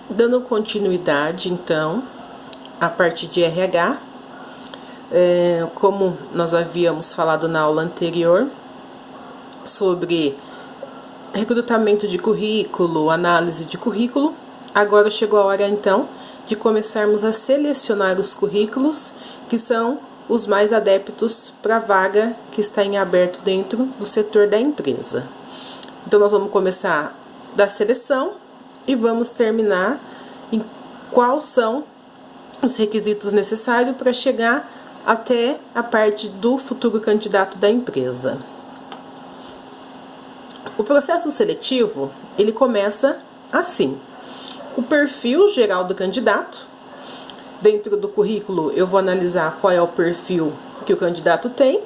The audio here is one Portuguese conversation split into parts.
Dando continuidade, então, a parte de RH, como nós havíamos falado na aula anterior, sobre recrutamento de currículo, análise de currículo, agora chegou a hora, então, de começarmos a selecionar os currículos que são os mais adeptos para a vaga que está em aberto dentro do setor da empresa. Então, nós vamos começar da seleção e vamos terminar em quais são os requisitos necessários para chegar até a parte do futuro candidato da empresa. O processo seletivo, ele começa assim: o perfil geral do candidato. Dentro do currículo eu vou analisar qual é o perfil que o candidato tem,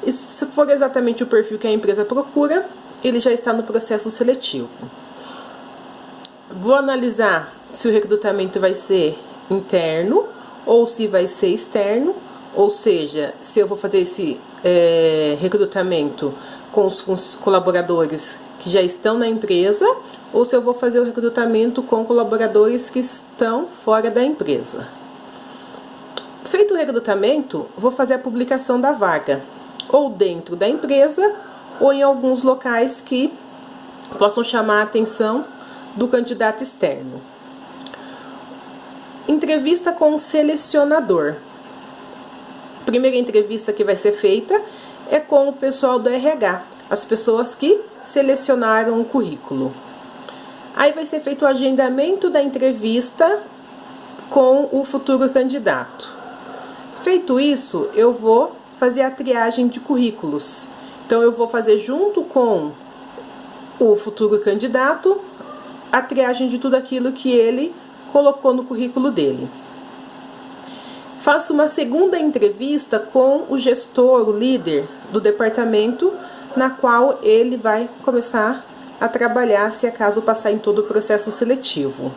e se for exatamente o perfil que a empresa procura, ele já está no processo seletivo. Vou analisar se o recrutamento vai ser interno ou se vai ser externo, ou seja, se eu vou fazer esse recrutamento com os colaboradores que já estão na empresa, ou se eu vou fazer o recrutamento com colaboradores que estão fora da empresa. Feito o recrutamento, vou fazer a publicação da vaga, ou dentro da empresa, ou em alguns locais que possam chamar a atenção do candidato externo. Entrevista com o selecionador. A primeira entrevista que vai ser feita é com o pessoal do RH, as pessoas que selecionaram o currículo. Aí vai ser feito o agendamento da entrevista com o futuro candidato. Feito isso, eu vou fazer a triagem de currículos. Então, eu vou fazer junto com o futuro candidato a triagem de tudo aquilo que ele colocou no currículo dele. Faço uma segunda entrevista com o gestor, o líder do departamento, na qual ele vai começar a trabalhar se acaso passar em todo o processo seletivo.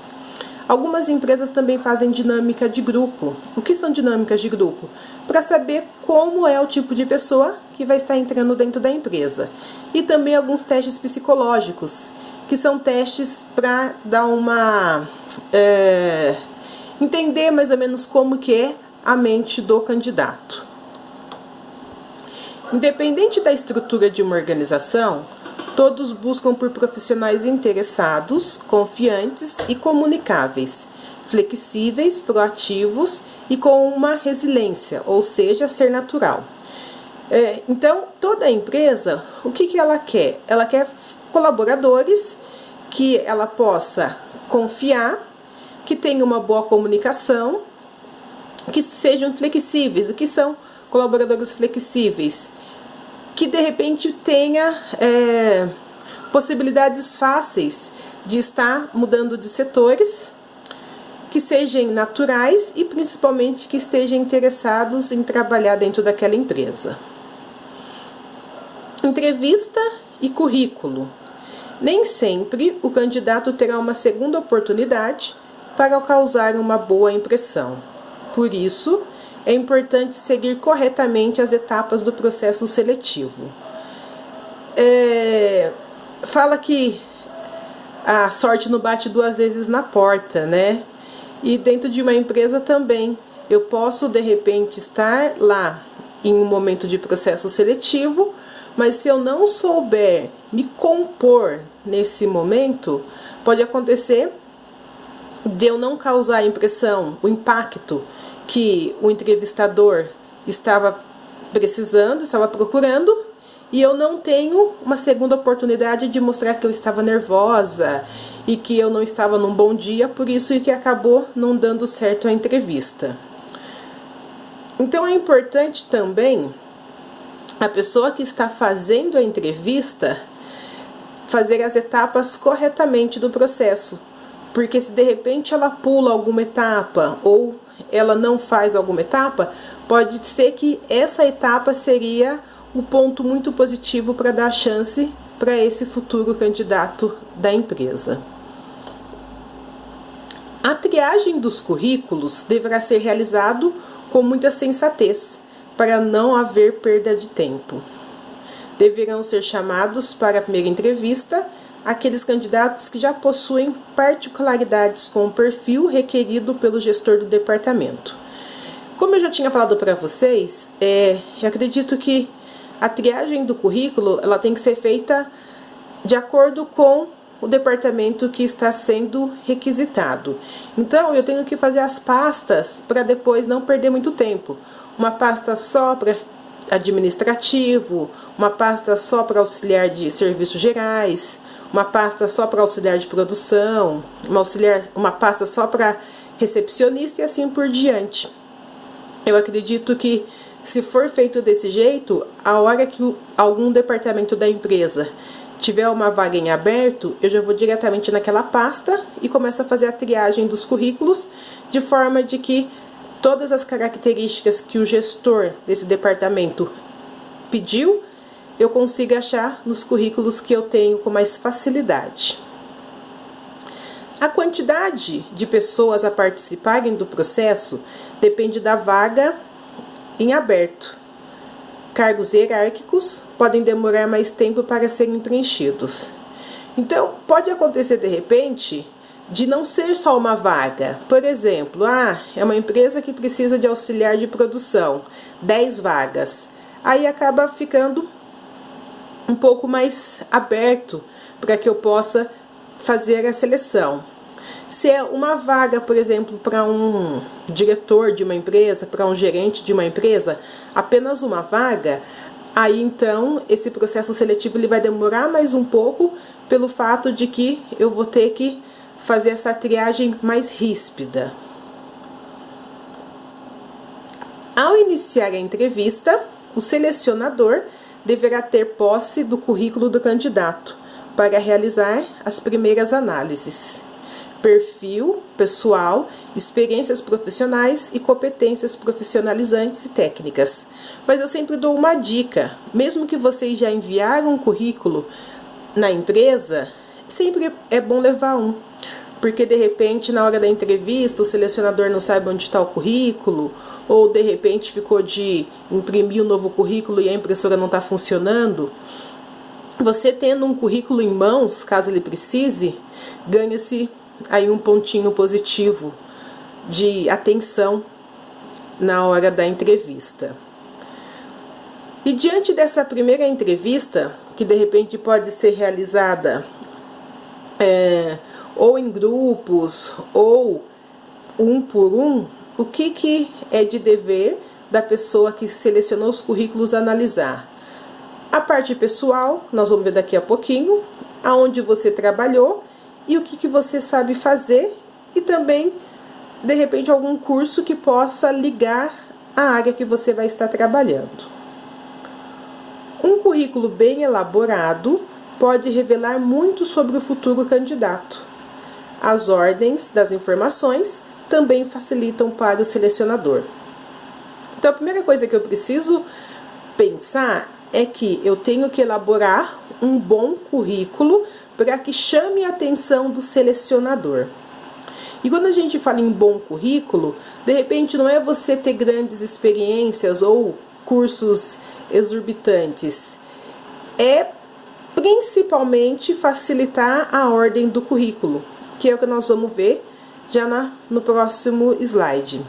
Algumas empresas também fazem dinâmica de grupo. O que são dinâmicas de grupo? Para saber como é o tipo de pessoa que vai estar entrando dentro da empresa. E também alguns testes psicológicos, que são testes para dar uma... entender mais ou menos como que é a mente do candidato. Independente da estrutura de uma organização, todos buscam por profissionais interessados, confiantes e comunicáveis, flexíveis, proativos e com uma resiliência, ou seja, ser natural. Então, toda empresa, o que ela quer? Ela quer colaboradores que ela possa confiar, que tenham uma boa comunicação, que sejam flexíveis. O que são colaboradores flexíveis? Que de repente tenha possibilidades fáceis de estar mudando de setores, que sejam naturais e principalmente que estejam interessados em trabalhar dentro daquela empresa. Entrevista e currículo. Nem sempre o candidato terá uma segunda oportunidade para causar uma boa impressão. Por isso, é importante seguir corretamente as etapas do processo seletivo. Fala que a sorte não bate duas vezes na porta, né? E dentro de uma empresa também. Eu posso, de repente, estar lá em um momento de processo seletivo, mas se eu não souber me compor nesse momento, pode acontecer de eu não causar a impressão, o impacto que o entrevistador estava precisando, estava procurando, e eu não tenho uma segunda oportunidade de mostrar que eu estava nervosa e que eu não estava num bom dia, por isso que acabou não dando certo a entrevista. Então, é importante também a pessoa que está fazendo a entrevista fazer as etapas corretamente do processo, porque se de repente ela pula alguma etapa ou ela não faz alguma etapa, pode ser que essa etapa seria o ponto muito positivo para dar chance para esse futuro candidato da empresa. A triagem dos currículos deverá ser realizado com muita sensatez, para não haver perda de tempo. Deverão ser chamados para a primeira entrevista aqueles candidatos que já possuem particularidades com o perfil requerido pelo gestor do departamento. Como eu já tinha falado para vocês, eu acredito que a triagem do currículo ela tem que ser feita de acordo com o departamento que está sendo requisitado. Então, eu tenho que fazer as pastas para depois não perder muito tempo. Uma pasta só para administrativo, uma pasta só para auxiliar de serviços gerais, uma pasta só para auxiliar de produção, uma pasta só para recepcionista e assim por diante. Eu acredito que, se for feito desse jeito, a hora que algum departamento da empresa tiver uma vaga em aberto, eu já vou diretamente naquela pasta e começo a fazer a triagem dos currículos, de forma de que todas as características que o gestor desse departamento pediu, eu consiga achar nos currículos que eu tenho com mais facilidade. A quantidade de pessoas a participarem do processo depende da vaga em aberto. Cargos hierárquicos podem demorar mais tempo para serem preenchidos. Então, pode acontecer de repente de não ser só uma vaga. Por exemplo, é uma empresa que precisa de auxiliar de produção, 10 vagas. Aí acaba ficando um pouco mais aberto para que eu possa fazer a seleção. Se é uma vaga, por exemplo, para um diretor de uma empresa, para um gerente de uma empresa, apenas uma vaga, aí então esse processo seletivo ele vai demorar mais um pouco, pelo fato de que eu vou ter que fazer essa triagem mais ríspida. Ao iniciar a entrevista, o selecionador deverá ter posse do currículo do candidato para realizar as primeiras análises. Perfil pessoal, experiências profissionais e competências profissionalizantes e técnicas. Mas eu sempre dou uma dica, mesmo que vocês já enviaram um currículo na empresa, sempre é bom levar um, porque de repente na hora da entrevista o selecionador não sabe onde está o currículo, ou de repente ficou de imprimir um novo currículo e a impressora não está funcionando. Você tendo um currículo em mãos, caso ele precise, ganha-se aí um pontinho positivo de atenção na hora da entrevista. E diante dessa primeira entrevista, que de repente pode ser realizada ou em grupos ou um por um, o que é de dever da pessoa que selecionou os currículos analisar? A parte pessoal, nós vamos ver daqui a pouquinho, aonde você trabalhou e o que você sabe fazer, e também, de repente, algum curso que possa ligar à área que você vai estar trabalhando. Um currículo bem elaborado pode revelar muito sobre o futuro candidato. As ordens das informações também facilitam para o selecionador. Então, a primeira coisa que eu preciso pensar é que eu tenho que elaborar um bom currículo para que chame a atenção do selecionador. E quando a gente fala em bom currículo, de repente não é você ter grandes experiências ou cursos exorbitantes. É principalmente facilitar a ordem do currículo, que é o que nós vamos ver já no próximo slide.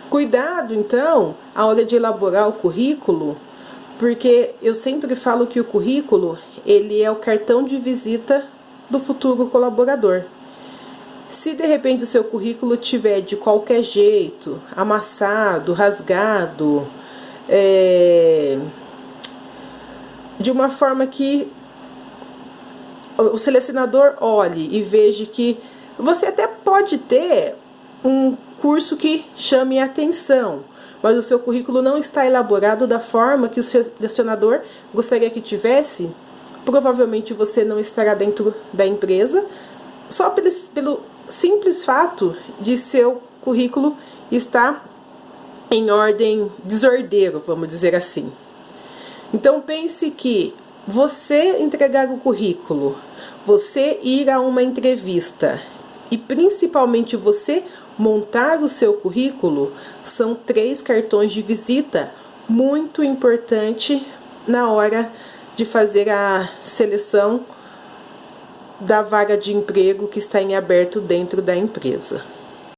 Cuidado, então, a hora de elaborar o currículo, porque eu sempre falo que o currículo ele é o cartão de visita do futuro colaborador. Se de repente o seu currículo tiver de qualquer jeito, amassado, rasgado, de uma forma que o selecionador olhe e veja que você até pode ter um curso que chame a atenção, mas o seu currículo não está elaborado da forma que o selecionador gostaria que tivesse, provavelmente você não estará dentro da empresa, só pelo simples fato de seu currículo estar em ordem desordeiro, vamos dizer assim. Então pense que você entregar o currículo, você ir a uma entrevista e principalmente você montar o seu currículo são 3 cartões de visita muito importante na hora de fazer a seleção da vaga de emprego que está em aberto dentro da empresa.